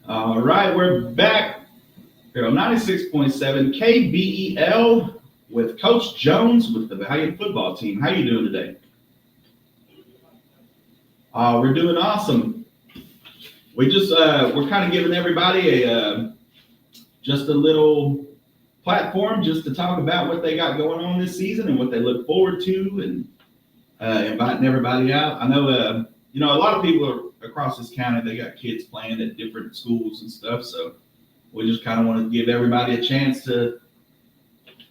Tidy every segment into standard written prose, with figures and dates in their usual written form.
All right, we're back here on 96.7 KBEL with Coach Jones with the Valliant football team. How you doing today? We're doing awesome. We're kind of giving everybody just a little platform just to talk about what they got going on this season and what they look forward to, and inviting everybody out. I know a lot of people across this county, they got kids playing at different schools and stuff, so we just kind of want to give everybody a chance to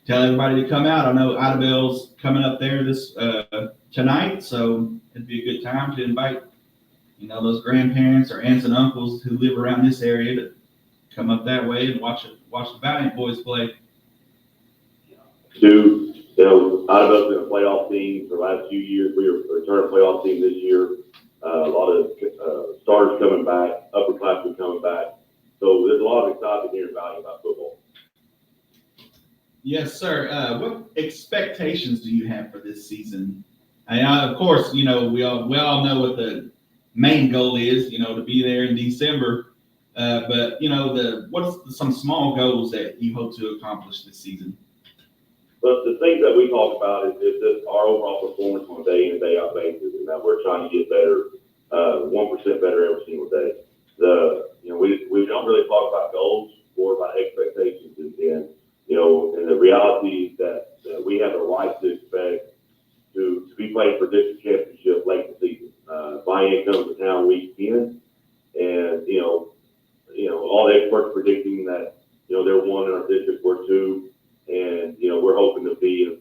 tell everybody to come out. I know Idabel's coming up there this tonight, so it'd be a good time to invite those grandparents or aunts and uncles who live around this area to come up that way and watch the Valliant boys play. Idabel's been a playoff team for the last few years. We were a return playoff team this year. A lot of stars coming back, upperclassmen coming back. So there's a lot of excitement here in Valliant about football. Yes, sir. What expectations do you have for this season? And of course, we all know what the main goal is, to be there in December. But what's some small goals that you hope to accomplish this season? But the things that we talk about is just our overall performance on a day in and day out basis, and that we're trying to get better, 1% better every single day. We don't really talk about goals or about expectations, and the reality that we have a right to expect to be playing for district championship late in the season. Valliant comes to town week 10, and all the experts predicting that they're one in our district, we're two. And, we're hoping to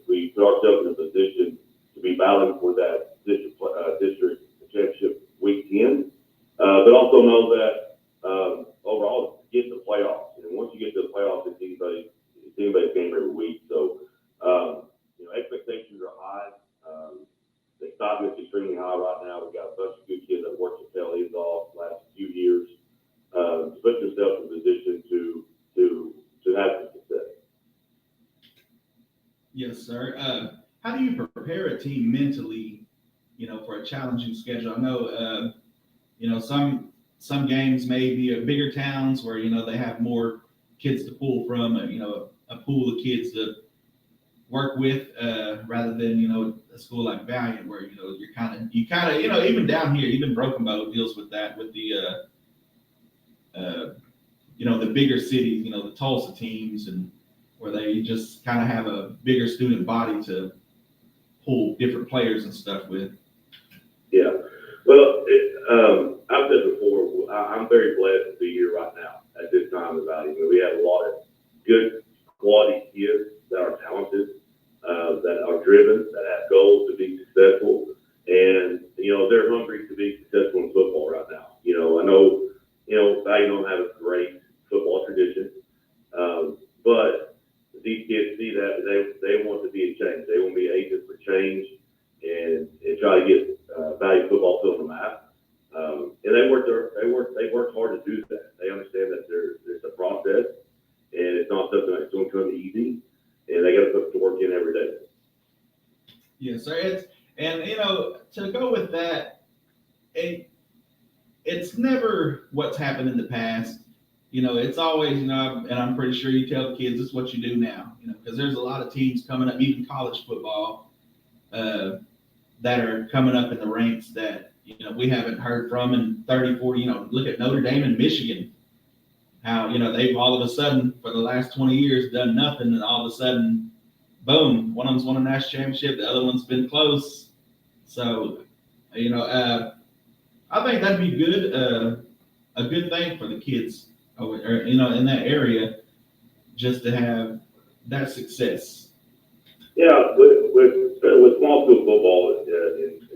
we put ourselves in a position to be battling for that district championship week 10. But also know that, overall, get to the playoffs. And once you get to the playoffs, it's anybody's game every week. So, expectations are high. The excitement is extremely high right now. We've got a bunch of good kids that worked their tail ends off the last few years. Put yourself in a position to have some success. Yes, sir. How do you prepare a team mentally, for a challenging schedule? I know, some games may be at bigger towns where, they have more kids to pull from, a pool of kids to work with, rather than, a school like Valliant where, you kind of, even down here, even Broken Bow deals with that, with the, the bigger cities, the Tulsa teams, and where they just kind of have a bigger student body to pull different players and stuff with. Yeah. Well, I've said before, I'm very blessed to be here right now at this time in Valley. We have a lot of good quality kids that are talented, that are driven, that have goals to be successful, and they're hungry to be successful in football right now. I know Valley don't have a great football tradition, but these kids see that they want to be a change. They want to be agents for change and try to get Valley football on the map. And they worked hard to do that. They understand that there's a process, and it's not something that's going to come easy, and they got to put the work in every day. Yes, sir. To go with that, it's never what's happened in the past. It's always, and I'm pretty sure you tell the kids this is what you do now, because there's a lot of teams coming up, even college football, that are coming up in the ranks that, we haven't heard from in 30, 40, look at Notre Dame and Michigan, how, they've all of a sudden for the last 20 years done nothing, and all of a sudden, boom, one of them's won a national championship, the other one's been close. So, I think that'd be a good thing for the kids over, in that area, just to have that success. Yeah, with small school football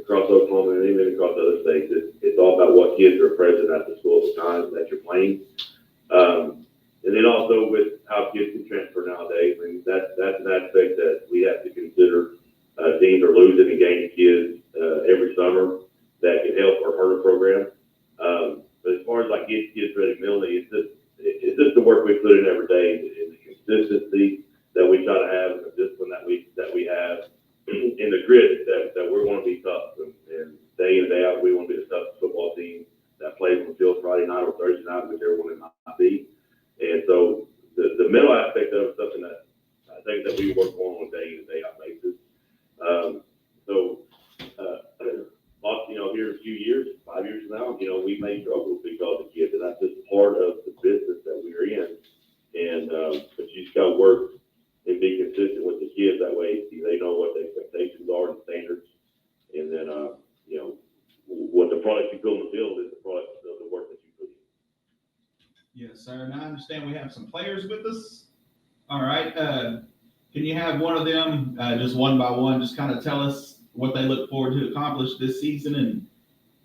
across Oklahoma and even across other states, it's all about what kids are present at the school at the time that you're playing. And then also with how kids can transfer nowadays, that's an aspect that we have to consider. Teams are losing and gaining kids every summer that can help or hurt a program. But as far as getting kids ready mentally, it's just the work we put in every day and the consistency that we try to have, and the discipline that we have, and the grit that we want to be tough. And day in and day out, we want to be the toughest football team that plays on the field Friday night or Thursday night, whichever one it might we work on a day in and day out basis. Here in a few years, 5 years from now, we may struggle because of kids, and that's just part of the business that we're in. And but you just got to work and be consistent with the kids. That way, they know what the expectations are and standards, and then what the product you put on the field is the product of the work that you put in. Yes, sir. And I understand we have some players with us. All right. Can you have one of them, just one by one, just kind of tell us what they look forward to accomplish this season and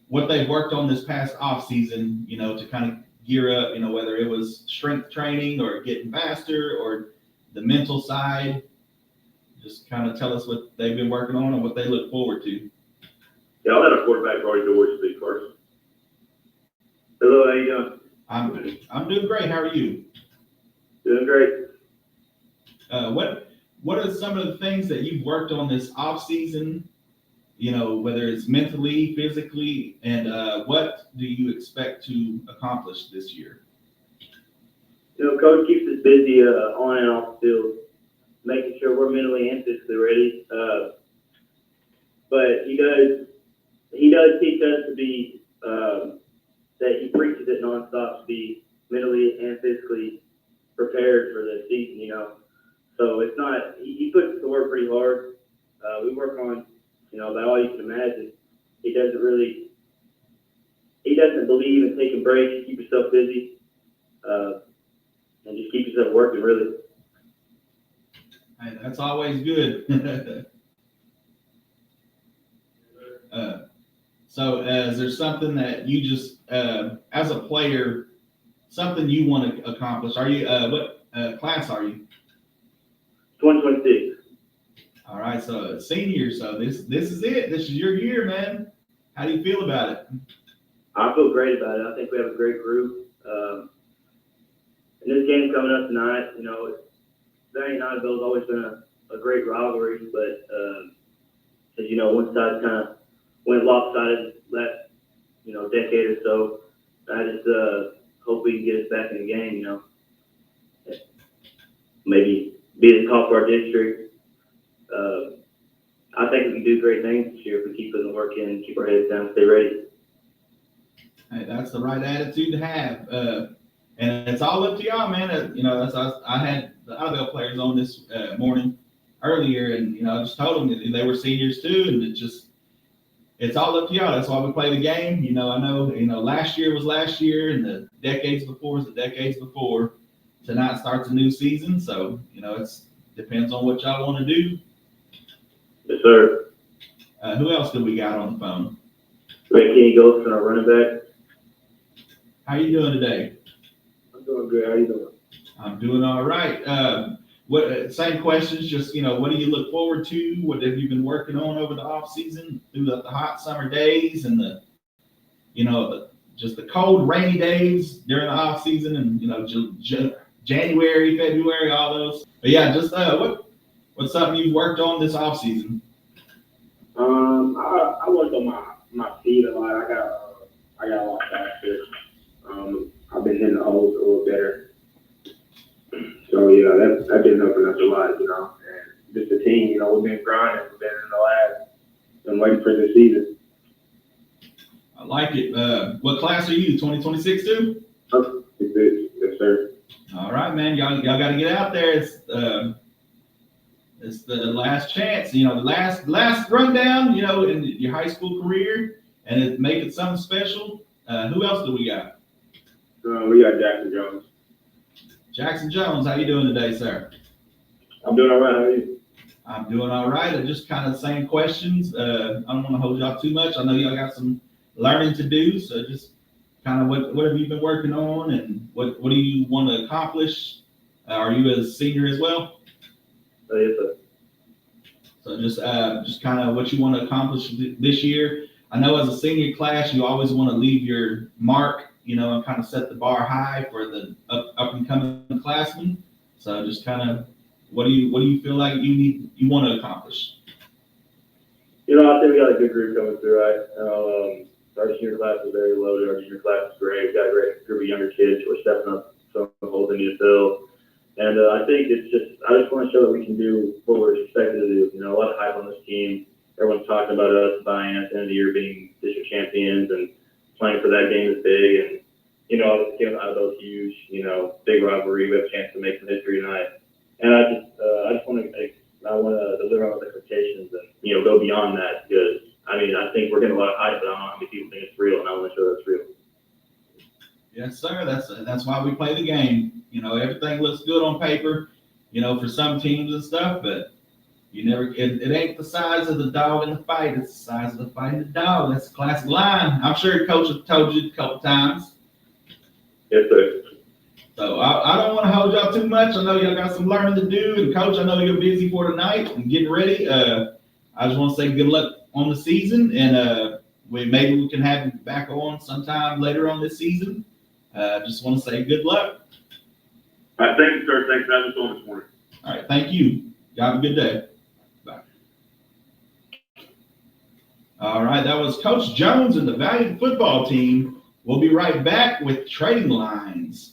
what they've worked on this past off season, to kind of gear up, whether it was strength training or getting faster or the mental side. Just kind of tell us what they've been working on and what they look forward to. Yeah, I'll let our quarterback, Brody George, speak first. Hello, how you doing? I'm doing great. How are you? Doing great. What are some of the things that you've worked on this off season? Whether it's mentally, physically, and what do you expect to accomplish this year? Coach keeps us busy on and off the field, making sure we're mentally and physically ready. But he does teach us to be that he preaches it nonstop to be mentally and physically prepared for the season. So it's not he puts us to work pretty hard. We work on about all you can imagine. He doesn't believe in taking breaks. Keep yourself busy, and just keep yourself working, really. Hey, that's always good. So is there something that you just, as a player, something you want to accomplish? Are you, what class are you? 2026. All right, so senior, so this is it. This is your year, man. How do you feel about it? I feel great about it. I think we have a great group. And this game coming up tonight, Valliant Bulldogs always been a great rivalry, but as you know, one side kind of went lopsided last decade or so. I just hope we can get us back in the game. Maybe be at the top of our district. I think we can do great things this year if we keep putting the work in and keep our heads down, stay ready. Hey, that's the right attitude to have. And it's all up to y'all, man. I had the Idabel players on this morning earlier, and I just told them that they were seniors too, and it's all up to y'all. That's why we play the game. I know last year was last year, and the decades before was the decades before. Tonight starts a new season, so it's depends on what y'all want to do. Yes, sir. Who else do we got on the phone? Kenny Golson, our running back. How you doing today? I'm doing good. How you doing? I'm doing all right. Same questions, just what do you look forward to? What have you been working on over the off season through the hot summer days and just the cold, rainy days during the off season and January, February, all those. But yeah, just what's something you've worked on this off season? I worked on my feet a lot. I got a lot faster. I've been hitting the holes a little better. So yeah, that's been helping us a lot, And just the team, we've been grinding. We've been in the lab, been waiting for the season. I like it. What class are you? 2026 too? Yes, sir. All right, man. Y'all got to get out there. It's the last chance. The last rundown. In your high school career, and make it something special. Who else do we got? We got Jackson Jones. Jackson Jones, how you doing today, sir? I'm doing all right. How are you? I'm doing all right. And just kind of the same questions. I don't want to hold y'all too much. I know y'all got some learning to do. So just kind of what have you been working on and what do you want to accomplish? Are you a senior as well? Yes, sir. So just kind of what you want to accomplish this year. I know as a senior class, you always want to leave your mark, and kind of set the bar high for the up and coming classmen. So just kind of what do you feel like you want to accomplish? I think we got a good group coming through, right? Our senior class is very loaded. Our junior class is great. We got a great group of younger kids who are stepping up some holes in the NFL. And I think I just want to show that we can do what we're expected to do. You know, a lot of hype on this team. Everyone's talking about us buying at the end of the year being district champions and playing for that game is big. And, you know, this game out of those huge, you know, big rivalry. We have a chance to make some history tonight. And I just want to deliver on those expectations and, you know, go beyond that because, I mean, I think we're getting a lot of hype, but I don't know how many people think it's real, and I want to show that's real. Yes, sir. That's why we play the game. You know, everything looks good on paper, you know, for some teams and stuff, but it ain't the size of the dog in the fight, it's the size of the fight in the dog. That's a classic line. I'm sure Coach has told you a couple times. Yes, sir. So I don't want to hold y'all too much. I know y'all got some learning to do, and Coach, I know you're busy for tonight and getting ready. I just want to say good luck on the season, and maybe we can have you back on sometime later on this season. Just want to say good luck. All right, thank you, sir. Thanks for having us on this morning. All right, thank you. Y'all have a good day. Bye. All right, that was Coach Jones and the Valliant football team. We'll be right back with Trading Lines.